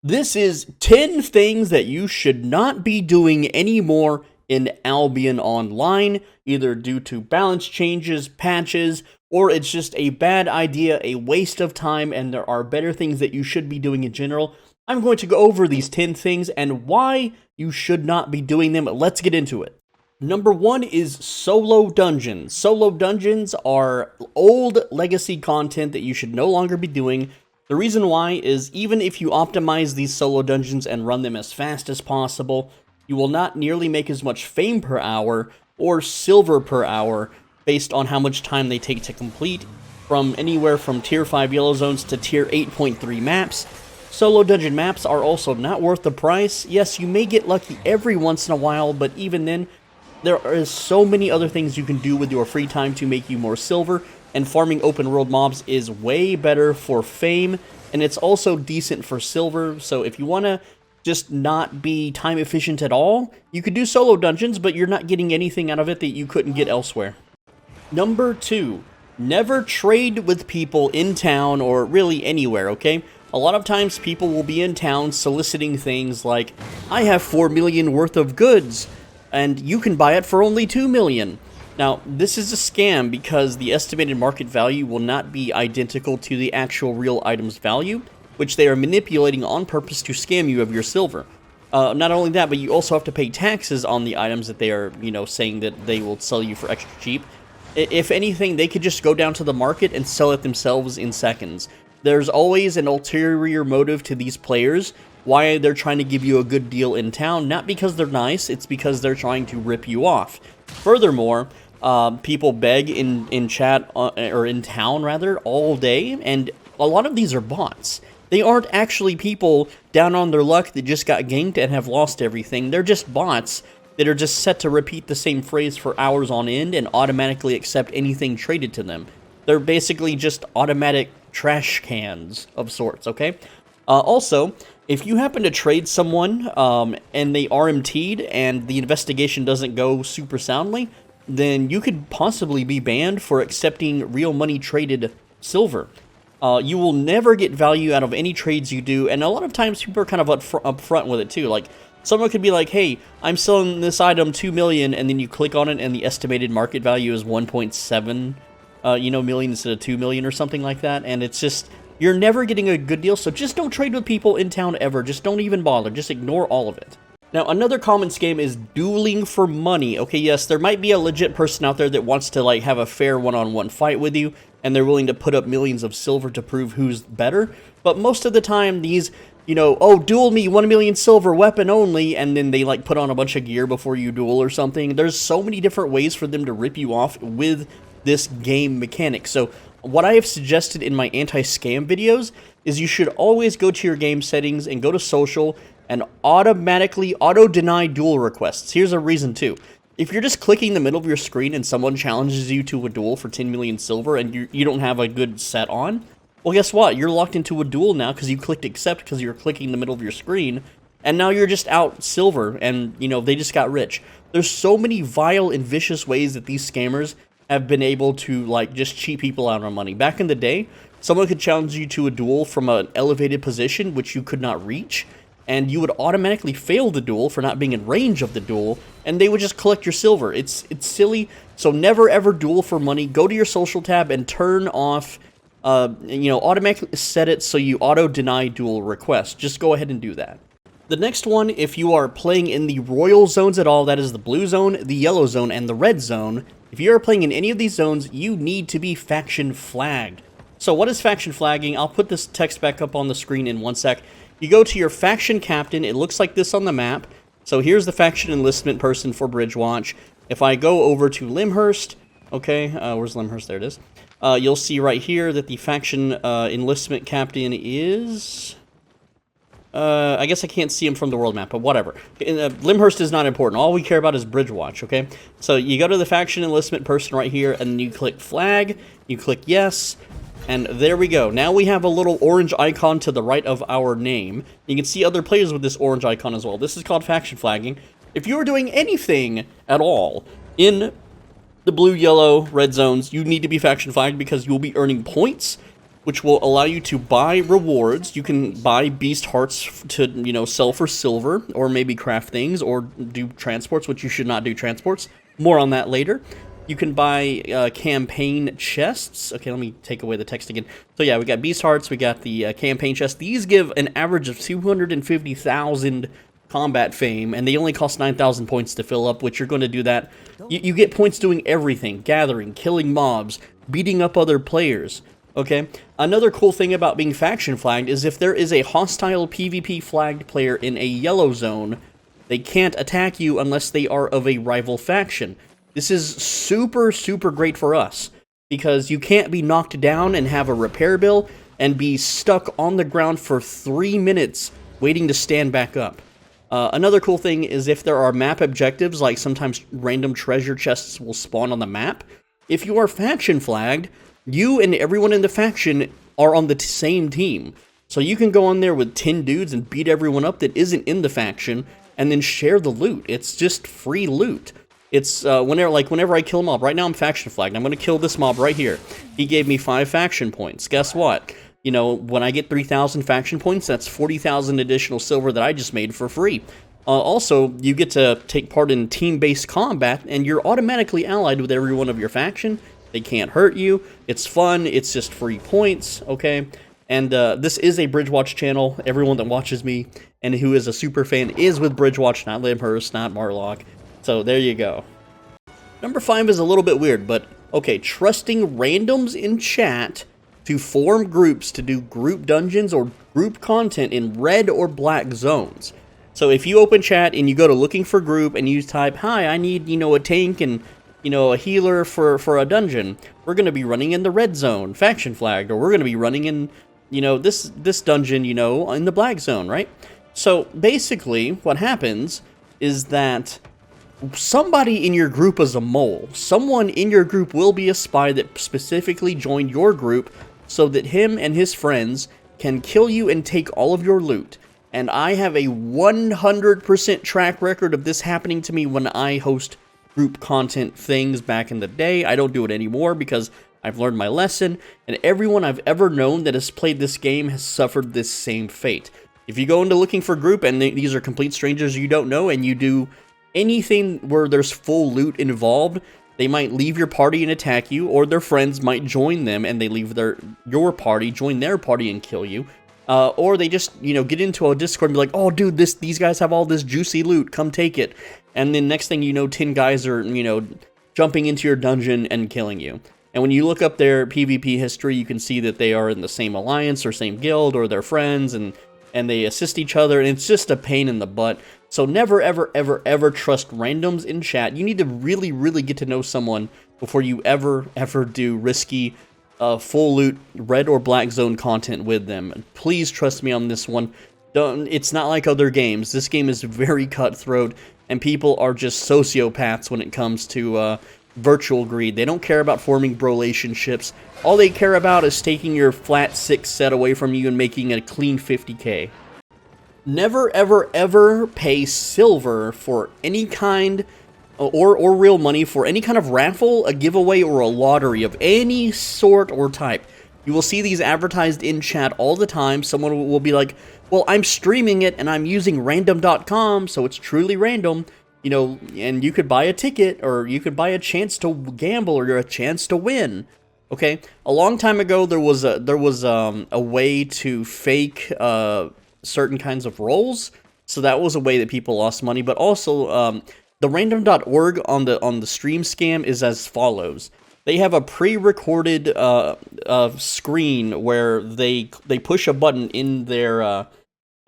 This is 10 things that you should not be doing anymore in Albion Online, either due to balance changes, patches, or it's just a bad idea, a waste of time, and there are better things that you should be doing in general. I'm going to go over these 10 things and why you should not be doing them. Let's get into it. Number one is solo dungeons. Solo dungeons are old legacy content that you should no longer be doing. The reason why is even if you optimize these solo dungeons and run them as fast as possible, you will not nearly make as much fame per hour or silver per hour based on how much time they take to complete, from anywhere from tier 5 yellow zones to tier 8.3 maps. Solo dungeon maps are also not worth the price. Yes, you may get lucky every once in a while, but even then, there are so many other things you can do with your free time to make you more silver, and farming open world mobs is way better for fame, and it's also decent for silver. So if you want to just not be time efficient at all, you could do solo dungeons, but you're not getting anything out of it that you couldn't get elsewhere. Number 2, never trade with people in town or really anywhere, okay? A lot of times people will be in town soliciting things like, I have 4 million worth of goods, and you can buy it for only 2 million. Now, this is a scam because the estimated market value will not be identical to the actual real item's value, which they are manipulating on purpose to scam you of your silver. Not only that, but you also have to pay taxes on the items that they are, saying that they will sell you for extra cheap. If anything, they could just go down to the market and sell it themselves in seconds. There's always an ulterior motive to these players, why they're trying to give you a good deal in town, not because they're nice, it's because they're trying to rip you off. Furthermore, people beg in chat, or in town rather, all day, and a lot of these are bots. They aren't actually people down on their luck that just got ganked and have lost everything. They're just bots that are just set to repeat the same phrase for hours on end and automatically accept anything traded to them. They're basically just automatic trash cans of sorts, okay? Also, if you happen to trade someone and they RMT'd and the investigation doesn't go super soundly, then you could possibly be banned for accepting real money traded silver. You will never get value out of any trades you do, and a lot of times people are kind of upfront with it too. Like, someone could be like, hey, I'm selling this item 2 million, and then you click on it and the estimated market value is 1.7 million instead of 2 million or something like that, and it's just, you're never getting a good deal, so just don't trade with people in town ever. Just don't even bother. Just ignore all of it. Now, another common scam is dueling for money. Okay, yes, there might be a legit person out there that wants to, like, have a fair one-on-one fight with you, and they're willing to put up millions of silver to prove who's better, but most of the time, these, oh, duel me, 1 million silver, weapon only, and then they, like, put on a bunch of gear before you duel or something. There's so many different ways for them to rip you off with this game mechanic. So what I have suggested in my anti-scam videos is you should always go to your game settings and go to social and automatically auto-deny duel requests. Here's a reason too. If you're just clicking the middle of your screen and someone challenges you to a duel for 10 million silver and you don't have a good set on, well, guess what? You're locked into a duel now because you clicked accept because you're clicking the middle of your screen, and now you're just out silver, and, they just got rich. There's so many vile and vicious ways that these scammers have been able to, like, just cheat people out on money. Back in the day, someone could challenge you to a duel from an elevated position which you could not reach, and you would automatically fail the duel for not being in range of the duel, and they would just collect your silver. It's silly, so never ever duel for money. Go to your social tab and turn off, automatically set it so you auto-deny duel requests. Just go ahead and do that. The next one, if you are playing in the royal zones at all, that is the blue zone, the yellow zone, and the red zone, if you are playing in any of these zones, you need to be faction flagged. So what is faction flagging? I'll put this text back up on the screen in one sec. You go to your faction captain. It looks like this on the map. So here's the faction enlistment person for Bridgewatch. If I go over to Limhurst, okay, where's Limhurst? There it is. You'll see right here that the faction enlistment captain is... I guess I can't see him from the world map, but whatever. Limhurst is not important. All we care about is Bridgewatch, okay? So you go to the faction enlistment person right here, and you click flag, you click yes, and there we go. Now we have a little orange icon to the right of our name. You can see other players with this orange icon as well. This is called faction flagging. If you are doing anything at all in the blue, yellow, red zones, you need to be faction flagged because you will be earning points which will allow you to buy rewards. You can buy beast hearts to, you know, sell for silver, or maybe craft things, or do transports, which you should not do transports. More on that later. You can buy campaign chests. Okay, let me take away the text again. So yeah, we got beast hearts, we got the campaign chests. These give an average of 250,000 combat fame, and they only cost 9,000 points to fill up, which you're going to do that. You get points doing everything: gathering, killing mobs, beating up other players. Okay, another cool thing about being faction flagged is if there is a hostile PvP flagged player in a yellow zone, they can't attack you unless they are of a rival faction. This is super, super great for us, because you can't be knocked down and have a repair bill and be stuck on the ground for 3 minutes waiting to stand back up. Another cool thing is if there are map objectives, like sometimes random treasure chests will spawn on the map. If you are faction flagged, you and everyone in the faction are on the same team. So you can go on there with 10 dudes and beat everyone up that isn't in the faction, and then share the loot. It's just free loot. It's whenever I kill a mob. Right now I'm faction flagged. I'm going to kill this mob right here. He gave me 5 faction points. Guess what? You know, when I get 3,000 faction points, that's 40,000 additional silver that I just made for free. Also, you get to take part in team-based combat, and you're automatically allied with everyone of your faction. They can't hurt you. It's fun. It's just free points, okay? And this is a Bridgewatch channel. Everyone that watches me and who is a super fan is with Bridgewatch, not Limhurst, not Marlock. So there you go. Number 5 is a little bit weird, but okay, trusting randoms in chat to form groups to do group dungeons or group content in red or black zones. So if you open chat and you go to looking for group and you type, "Hi, I need, you know, a tank and, you know, a healer for a dungeon. We're going to be running in the red zone, faction flagged, or we're going to be running in, you know, this dungeon, you know, in the black zone," right? So basically what happens is that somebody in your group is a mole. Someone in your group will be a spy that specifically joined your group so that him and his friends can kill you and take all of your loot. And I have a 100% track record of this happening to me when I host group content things back in the day. I don't do it anymore because I've learned my lesson, and everyone I've ever known that has played this game has suffered this same fate. If you go into looking for group and these are complete strangers you don't know, and you do anything where there's full loot involved, they might leave your party and attack you, or their friends might join them and they leave your party, join their party and kill you. Or they just, you know, get into a Discord and be like, "Oh, dude, these guys have all this juicy loot, come take it." And then next thing you know, 10 guys are, you know, jumping into your dungeon and killing you. And when you look up their PvP history, you can see that they are in the same alliance or same guild, or they're friends, and they assist each other, and it's just a pain in the butt. So never, ever, ever, ever trust randoms in chat. You need to really, really get to know someone before you ever do risky full loot red or black zone content with them. And please trust me on this one. It's not like other games. This game is very cutthroat, and people are just sociopaths when it comes to virtual greed. They don't care about forming relationships. All they care about is taking your flat 6 set away from you and making a clean 50k. Never, ever, ever pay silver for any kind, or real money for any kind of raffle, a giveaway, or a lottery of any sort or type. You will see these advertised in chat all the time. Someone will be like, "Well, I'm streaming it and I'm using random.com, so it's truly random." You know, and you could buy a ticket, or you could buy a chance to gamble, or a chance to win. Okay, a long time ago there was a way to fake certain kinds of rolls, so that was a way that people lost money. But also, the random.org on the stream scam is as follows. They have a pre-recorded screen where they push a button in their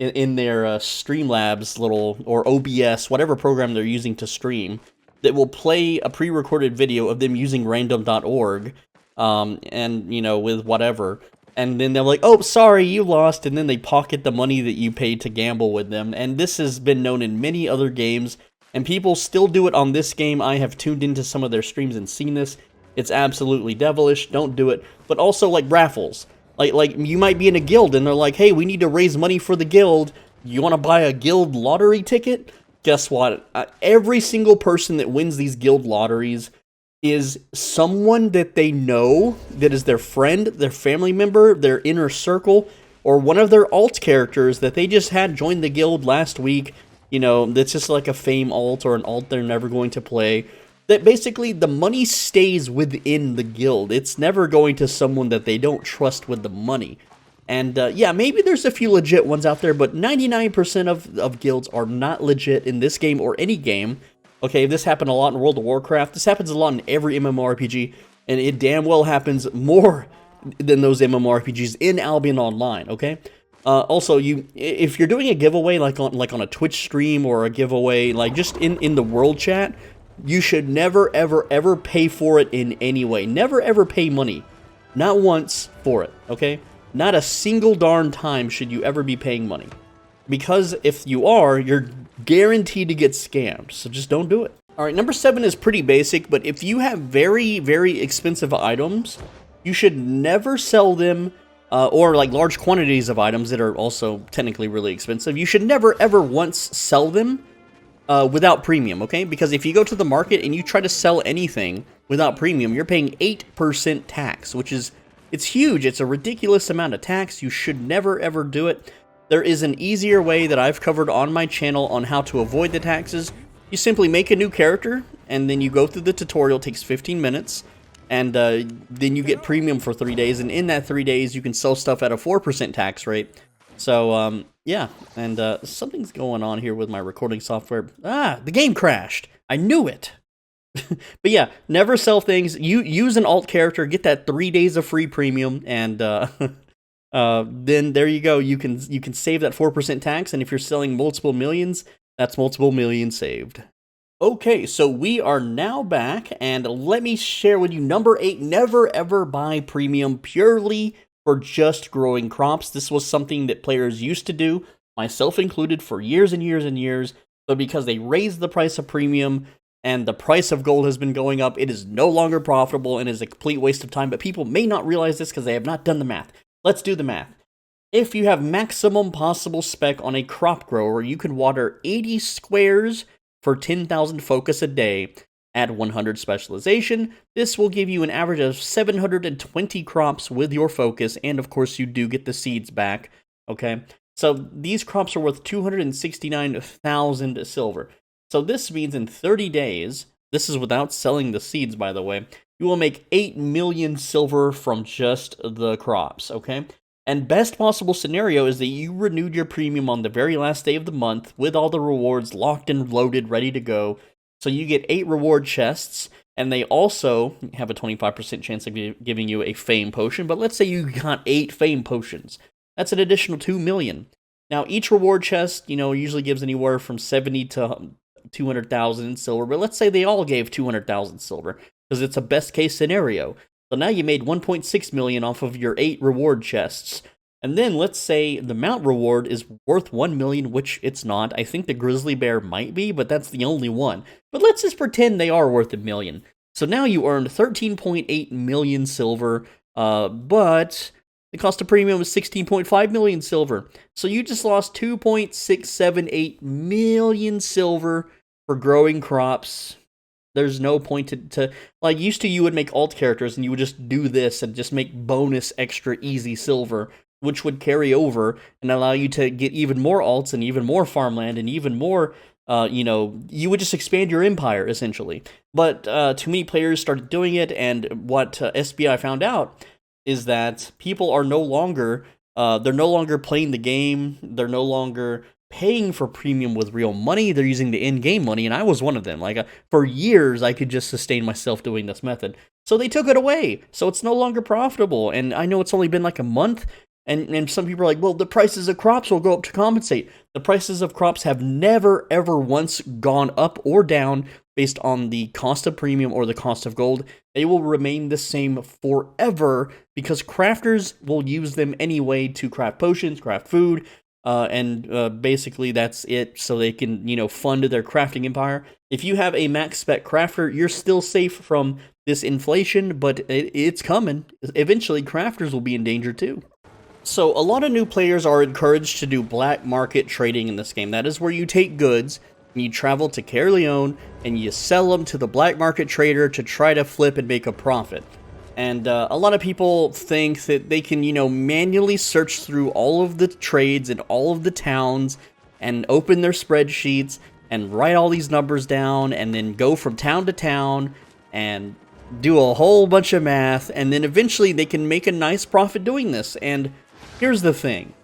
Streamlabs little, or OBS, whatever program they're using to stream, that will play a pre-recorded video of them using random.org, and, you know, with whatever. And then they're like, "Oh, sorry, you lost," and then they pocket the money that you paid to gamble with them. And this has been known in many other games, and people still do it on this game. I have tuned into some of their streams and seen this. It's absolutely devilish. Don't do it. But also, like, raffles. Like you might be in a guild, and they're like, "Hey, we need to raise money for the guild. You want to buy a guild lottery ticket?" Guess what? Every single person that wins these guild lotteries is someone that they know, that is their friend, their family member, their inner circle, or one of their alt characters that they just had join the guild last week. You know, that's just like a fame alt or an alt they're never going to play. That basically the money stays within the guild. It's never going to someone that they don't trust with the money. And yeah, maybe there's a few legit ones out there, but 99% of guilds are not legit in this game or any game. Okay, this happened a lot in World of Warcraft. This happens a lot in every MMORPG, and it damn well happens more than those MMORPGs in Albion Online, okay? Also, if you're doing a giveaway like on a Twitch stream or a giveaway like just in the world chat, you should never ever pay for it in any way. Never ever pay money. Not once for it, okay? Not a single darn time should you ever be paying money. Because if you are, you're guaranteed to get scammed, so just don't do it. Alright, number 7 is pretty basic, but if you have very, very expensive items, you should never sell them, or like large quantities of items that are also technically really expensive. You should never ever once sell them without premium, okay? Because if you go to the market and you try to sell anything without premium, you're paying 8% tax, which is, it's huge. It's a ridiculous amount of tax. You should never ever do it. There is an easier way that I've covered on my channel on how to avoid the taxes. You simply make a new character, and then you go through the tutorial. It takes 15 minutes, and then you get premium for 3 days, and in that 3 days, you can sell stuff at a 4% tax rate. So, yeah, and something's going on here with my recording software. Ah, the game crashed. I knew it. But yeah, never sell things. You use an alt character, get that 3 days of free premium, and then there you go. You can save that 4% tax, and if you're selling multiple millions, that's multiple millions saved. Okay, so we are now back, and let me share with you number 8. Never ever buy premium purely for just growing crops. This was something that players used to do, myself included, for years and years and years. But because they raised the price of premium, and the price of gold has been going up, it is no longer profitable and is a complete waste of time. But people may not realize this because they have not done the math. Let's do the math. If you have maximum possible spec on a crop grower, you can water 80 squares for 10,000 focus a day at 100 specialization. This will give you an average of 720 crops with your focus, and of course you do get the seeds back, okay? So these crops are worth 269,000 silver. So this means in 30 days, this is without selling the seeds, by the way, you will make 8 million silver from just the crops, okay? And best possible scenario is that you renewed your premium on the very last day of the month with all the rewards locked and loaded, ready to go. So you get 8 reward chests, and they also have a 25% chance of giving you a fame potion. But let's say you got 8 fame potions. That's an additional 2 million. Now, each reward chest, you know, usually gives anywhere from 70 to 200,000 in silver, but let's say they all gave 200,000 silver, because it's a best case scenario. So now you made 1.6 million off of your 8 reward chests. And then let's say the mount reward is worth 1 million, which it's not. I think the grizzly bear might be, but that's the only one. But let's just pretend they are worth 1 million. So now you earned 13.8 million silver, but the cost of premium is 16.5 million silver. So you just lost 2.678 million silver for growing crops. There's no point to like, used to you would make alt characters and you would just do this and just make bonus extra easy silver, which would carry over and allow you to get even more alts and even more farmland and even more, you know, you would just expand your empire, essentially. But too many players started doing it, and what SBI found out is that people are no longer, they're no longer playing the game, they're no longer paying for premium with real money, they're using the in-game money, and I was one of them. Like, for years, I could just sustain myself doing this method. So they took it away, so it's no longer profitable, and I know it's only been like a month, and some people are like, well, the prices of crops will go up to compensate. The prices of crops have never, ever once gone up or down based on the cost of premium or the cost of gold. They will remain the same forever because crafters will use them anyway to craft potions, craft food, and basically that's it, so they can, you know, fund their crafting empire. If you have a max spec crafter, you're still safe from this inflation, but it's coming. Eventually, crafters will be in danger too. So a lot of new players are encouraged to do black market trading in this game. That is where you take goods and you travel to Caerleon, and you sell them to the black market trader to try to flip and make a profit. And a lot of people think that they can, manually search through all of the trades in all of the towns and open their spreadsheets and write all these numbers down and then go from town to town and do a whole bunch of math, and then eventually they can make a nice profit doing this. And here's the thing.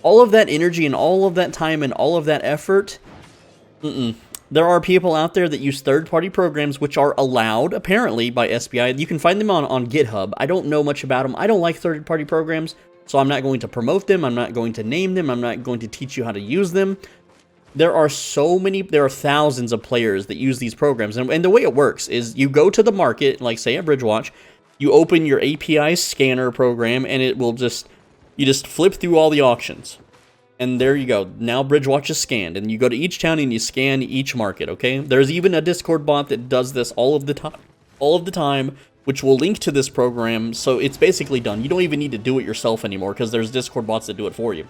All of that energy and all of that time and all of that effort, there are people out there that use third-party programs which are allowed, apparently, by SBI. You can find them on GitHub. I don't know much about them. I don't like third-party programs, so I'm not going to promote them. I'm not going to name them. I'm not going to teach you how to use them. There are thousands of players that use these programs, and the way it works is you go to the market, like say at Bridgewatch, you open your API scanner program, and it will you just flip through all the auctions. And there you go. Now Bridgewatch is scanned, and you go to each town and you scan each market, okay? There's even a Discord bot that does this all of the time, which will link to this program, so it's basically done. You don't even need to do it yourself anymore, because there's Discord bots that do it for you.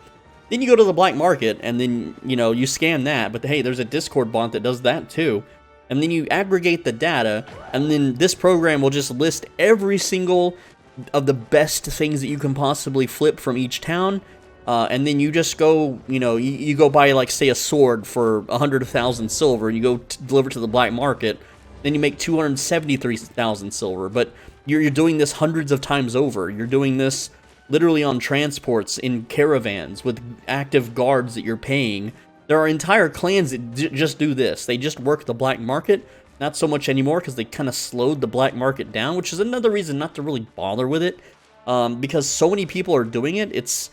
Then you go to the black market, and then, you scan that, but hey, there's a Discord bot that does that too. And then you aggregate the data, and then this program will just list every single of the best things that you can possibly flip from each town, and then you just go, you go buy, like, say, a sword for 100,000 silver, and you go deliver to the black market, then you make 273,000 silver, but you're doing this hundreds of times over. You're doing this literally on transports, in caravans, with active guards that you're paying. There are entire clans that just do this. They just work the black market. Not so much anymore, because they kind of slowed the black market down, which is another reason not to really bother with it. Because so many people are doing it, it's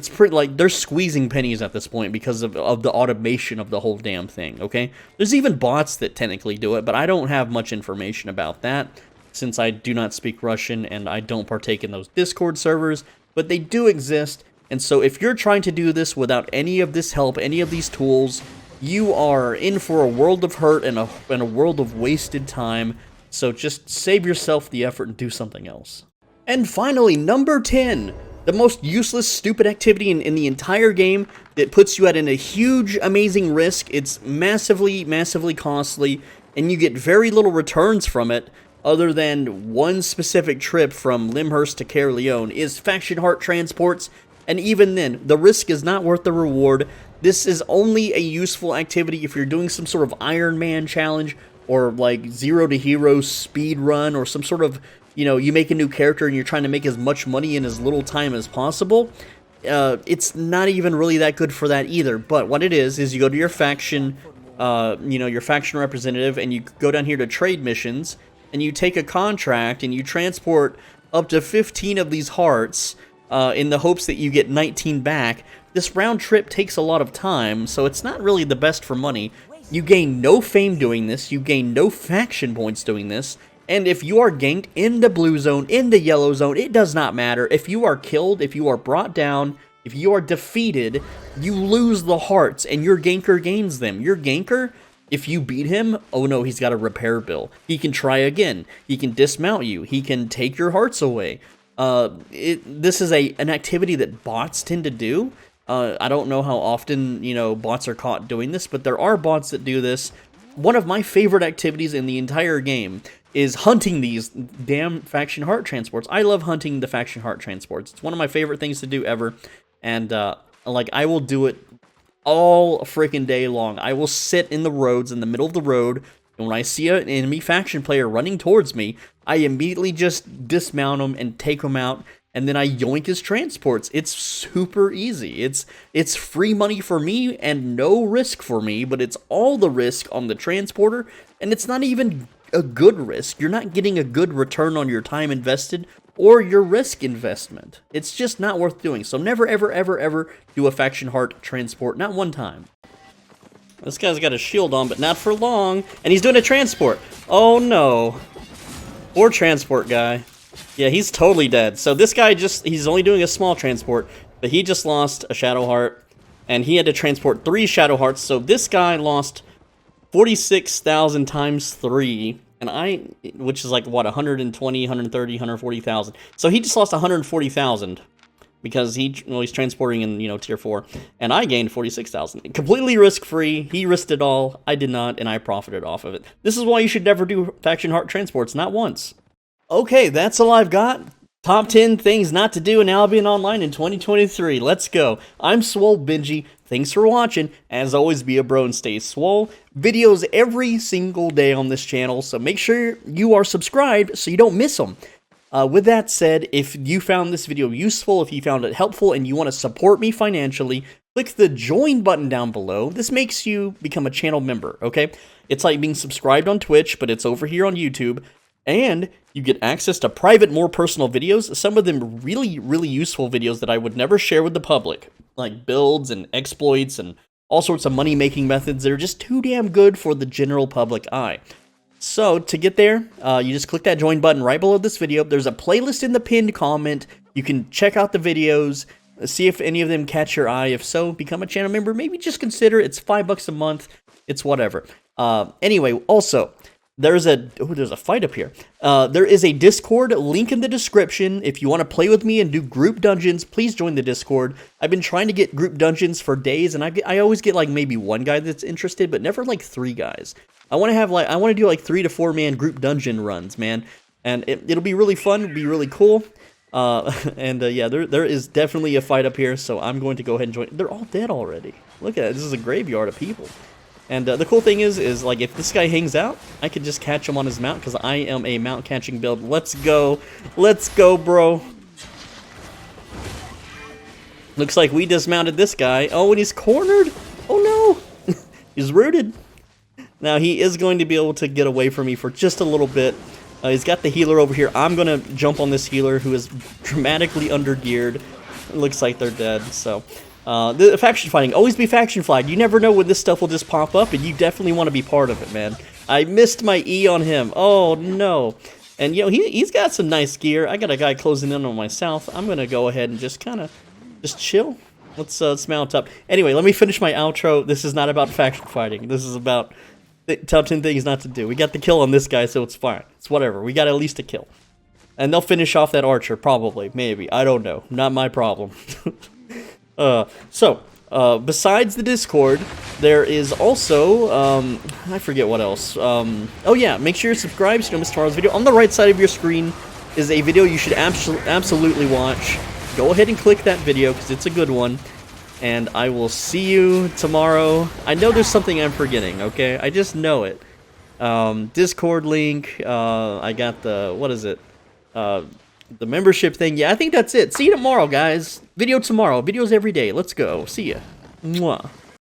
pretty, like, they're squeezing pennies at this point because of the automation of the whole damn thing, okay? There's even bots that technically do it, but I don't have much information about that, since I do not speak Russian and I don't partake in those Discord servers. But they do exist, and so if you're trying to do this without any of this help, any of these tools, you are in for a world of hurt and a world of wasted time, so just save yourself the effort and do something else. And finally, number 10, the most useless, stupid activity in the entire game that puts you at a huge, amazing risk. It's massively, massively costly, and you get very little returns from it, other than one specific trip from Limhurst to Caerleon, is faction heart transports, and even then, the risk is not worth the reward. This is only a useful activity if you're doing some sort of Iron Man challenge, or like Zero to Hero speed run, or some sort of, you make a new character and you're trying to make as much money in as little time as possible. It's not even really that good for that either, but what it is you go to your faction, your faction representative, and you go down here to trade missions, and you take a contract, and you transport up to 15 of these hearts, in the hopes that you get 19 back. This round trip takes a lot of time, so it's not really the best for money. You gain no fame doing this, you gain no faction points doing this, and if you are ganked in the blue zone, in the yellow zone, it does not matter. If you are killed, if you are brought down, if you are defeated, you lose the hearts, and your ganker gains them. Your ganker, if you beat him, oh no, he's got a repair bill. He can try again. He can dismount you. He can take your hearts away. This is an activity that bots tend to do. I don't know how often, bots are caught doing this, but there are bots that do this. One of my favorite activities in the entire game is hunting these damn faction heart transports. I love hunting the faction heart transports. It's one of my favorite things to do ever, and I will do it all freaking day long. I will sit in the roads, in the middle of the road, and when I see an enemy faction player running towards me, I immediately just dismount him and take him out, and then I yoink his transports. It's super easy. It's free money for me and no risk for me, but it's all the risk on the transporter, and it's not even a good risk. You're not getting a good return on your time invested or your risk investment. It's just not worth doing. So never, ever, ever, ever do a faction heart transport. Not one time. This guy's got a shield on, but not for long. And he's doing a transport. Oh no. Poor transport guy. Yeah, he's totally dead. So this guy he's only doing a small transport, but he just lost a shadow heart, and he had to transport 3 shadow hearts. So this guy lost 46,000 times 3, and which is like, what, 120, 130, 140,000. So he just lost 140,000. because he's transporting in, tier 4, and I gained 46,000. Completely risk-free. He risked it all. I did not, and I profited off of it. This is why you should never do faction heart transports, not once. Okay, that's all I've got. Top 10 things not to do in Albion Online in 2023. Let's go. I'm Swole Benji. Thanks for watching. As always, be a bro and stay swole. Videos every single day on this channel, so make sure you are subscribed so you don't miss them. With that said, if you found this video useful, if you found it helpful, and you want to support me financially, click the join button down below. This makes you become a channel member, okay? It's like being subscribed on Twitch, but it's over here on YouTube. And you get access to private, more personal videos, some of them really, really useful videos that I would never share with the public, like builds and exploits and all sorts of money-making methods that are just too damn good for the general public eye. So, to get there, you just click that join button right below this video. There's a playlist in the pinned comment. You can check out the videos, see if any of them catch your eye. If so, become a channel member. Maybe just consider it. It's $5 a month. It's whatever. Anyway, also, there's a fight up here. There is a Discord link in the description. If you want to play with me and do group dungeons, please join the Discord. I've been trying to get group dungeons for days, and I always get like maybe one guy that's interested, but never like 3 guys. I want to do like 3 to 4 man group dungeon runs, man, and it'll be really fun. It'll be really cool. Yeah, there is definitely a fight up here, so I'm going to go ahead and join. They're all dead already. Look at it. This is a graveyard of people. And the cool thing is like, if this guy hangs out, I can just catch him on his mount, because I am a mount catching build. Let's go. Let's go, bro. Looks like we dismounted this guy. Oh, and he's cornered. Oh, no. He's rooted. Now, he is going to be able to get away from me for just a little bit. He's got the healer over here. I'm going to jump on this healer, who is dramatically under-geared. It looks like they're dead, so... the faction fighting, always be faction flagged. You never know when this stuff will just pop up, and you definitely want to be part of it, man. I missed my E on him. Oh, no. And, he's got some nice gear. I got a guy closing in on my south. I'm going to go ahead and just kind of just chill. Let's mount up. Anyway, let me finish my outro. This is not about faction fighting. This is about top 10 things not to do. We got the kill on this guy, so it's fine. It's whatever. We got at least a kill. And they'll finish off that archer, probably. Maybe. I don't know. Not my problem. Besides the Discord, there is also, I forget what else. Oh yeah, make sure you're subscribed so you don't miss tomorrow's video. On the right side of your screen is a video you should absolutely watch. Go ahead and click that video, because it's a good one. And I will see you tomorrow. I know there's something I'm forgetting, okay? I just know it. Discord link, I got the, what is it? The membership thing. Yeah, I think that's it. See you tomorrow, guys. Video tomorrow. Videos every day. Let's go. See ya. Mwah.